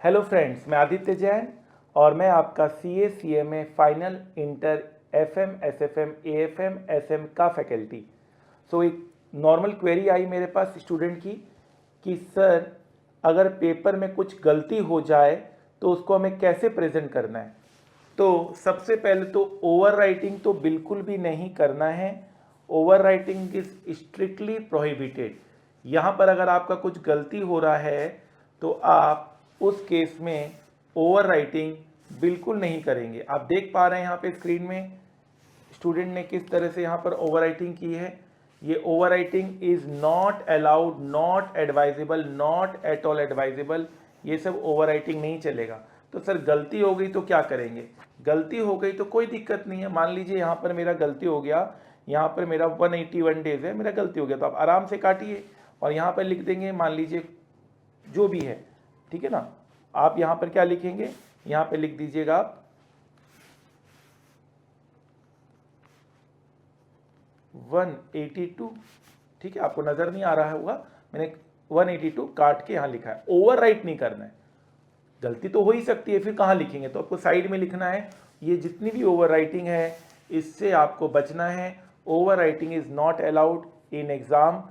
Hello friends, मैं आदित्य जैन और मैं आपका CA CMA final inter FM SFM AFM SM का फैकल्टी। एक नॉर्मल क्वेरी आई मेरे पास स्टूडेंट की कि सर अगर पेपर में कुछ गलती हो जाए तो उसको हमें कैसे प्रेजेंट करना है। तो सबसे पहले तो ओवर राइटिंग तो बिल्कुल भी नहीं करना है। Over writing is strictly prohibited. यहाँ पर अगर आपका कुछ गलती हो रहा है तो आप उस केस में ओवर राइटिंग बिल्कुल नहीं करेंगे। आप देख पा रहे हैं यहाँ पे स्क्रीन में स्टूडेंट ने किस तरह से यहाँ पर ओवर राइटिंग की है। ये over writing is not allowed, not advisable, not at all advisable. ये सब ओवर राइटिंग नहीं चलेगा। तो सर गलती हो गई तो क्या करेंगे? गलती हो गई तो कोई दिक्कत नहीं है। मान लीजिए यहाँ पर मेरा गलती हो गया, यहाँ पर मेरा 181 डेज है, मेरा गलती हो गया, तो आप आराम से काटिए और यहाँ पर लिख देंगे मान लीजिए जो भी है, ठीक है ना। आप यहाँ पर क्या लिखेंगे, यहाँ पे लिख दीजिएगा आप 182, ठीक है। आपको नजर नहीं आ रहा होगा, मैंने 182 काट के यहाँ लिखा है। ओवर राइट नहीं करना है। गलती तो हो ही सकती है, फिर कहाँ लिखेंगे, तो आपको साइड में लिखना है। ये जितनी भी ओवर राइटिंग है इससे आपको बचना है। Over writing is not allowed in exam.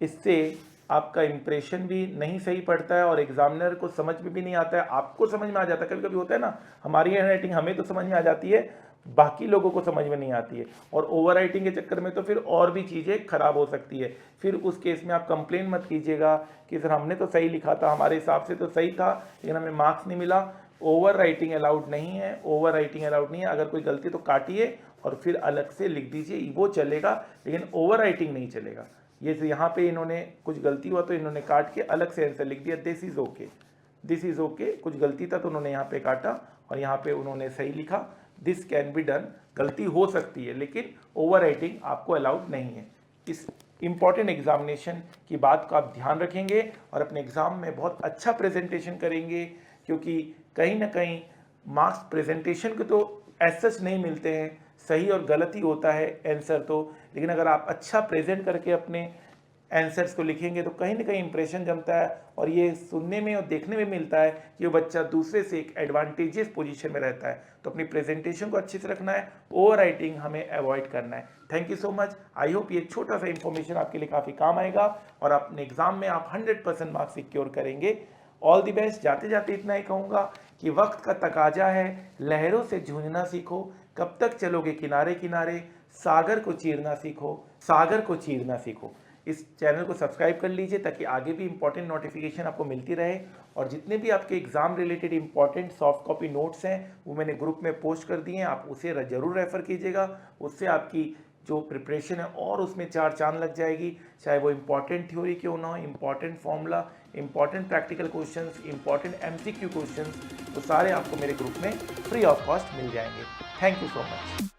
इससे आपका इंप्रेशन भी नहीं सही पड़ता है और एग्जामिनर को समझ में भी नहीं आता है। आपको समझ में आ जाता है, कभी कभी होता है ना, हमारी हैंड राइटिंग हमें तो समझ में आ जाती है, बाकी लोगों को समझ में नहीं आती है। और ओवर राइटिंग के चक्कर में तो फिर और भी चीज़ें खराब हो सकती है। फिर उस केस में आप कंप्लेन मत कीजिएगा कि सर हमने तो सही लिखा था, हमारे हिसाब से तो सही था, लेकिन हमें मार्क्स नहीं मिला। ओवर राइटिंग अलाउड नहीं है, ओवर राइटिंग अलाउड नहीं है। अगर कोई गलती तो काटिए और फिर अलग से लिख दीजिए, वो चलेगा, लेकिन ओवर राइटिंग नहीं चलेगा। ये यहाँ पे इन्होंने कुछ गलती हुआ तो इन्होंने काट के अलग से आंसर लिख दिया, this is okay, this is okay. कुछ गलती था तो उन्होंने यहाँ पे काटा और यहाँ पे उन्होंने सही लिखा, दिस कैन बी डन। गलती हो सकती है लेकिन ओवर राइटिंग आपको अलाउड नहीं है। इस इंपॉर्टेंट एग्जामिनेशन की बात का आप ध्यान रखेंगे और अपने एग्जाम में बहुत अच्छा प्रेजेंटेशन करेंगे, क्योंकि कहीं ना कहीं मार्क्स प्रेजेंटेशन के तो एज नहीं मिलते हैं, सही और गलत ही होता है आंसर तो, लेकिन अगर आप अच्छा प्रेजेंट करके अपने आंसर्स को लिखेंगे तो कहीं ना कहीं इंप्रेशन जमता है और ये सुनने में और देखने में मिलता है कि वो बच्चा दूसरे से एक एडवांटेजियस पोजीशन में रहता है। तो अपनी प्रेजेंटेशन को अच्छे से रखना है, ओवर राइटिंग हमें अवॉइड करना है। Thank you so much. I hope ये छोटा सा इंफॉर्मेशन आपके लिए काफ़ी काम आएगा और अपने एग्जाम में आप 100% मार्क्स सिक्योर करेंगे। All the best. जाते जाते इतना ही कहूँगा कि वक्त का तकाजा है, लहरों से जूझना सीखो, कब तक चलोगे किनारे किनारे, सागर को चीरना सीखो, सागर को चीरना सीखो। इस चैनल को सब्सक्राइब कर लीजिए ताकि आगे भी इंपॉर्टेंट नोटिफिकेशन आपको मिलती रहे। और जितने भी आपके exam related important soft copy notes हैं वो मैंने ग्रुप में पोस्ट कर दिए हैं, आप उसे जरूर रेफर कीजिएगा। उससे आपकी जो प्रिपरेशन है और उसमें चार चांद लग जाएगी, चाहे वो इंपॉर्टेंट थ्योरी क्यों ना हो, important formula, important practical questions, important MCQ questions, तो सारे आपको मेरे ग्रुप में फ्री ऑफ कॉस्ट मिल जाएंगे। Thank you so much.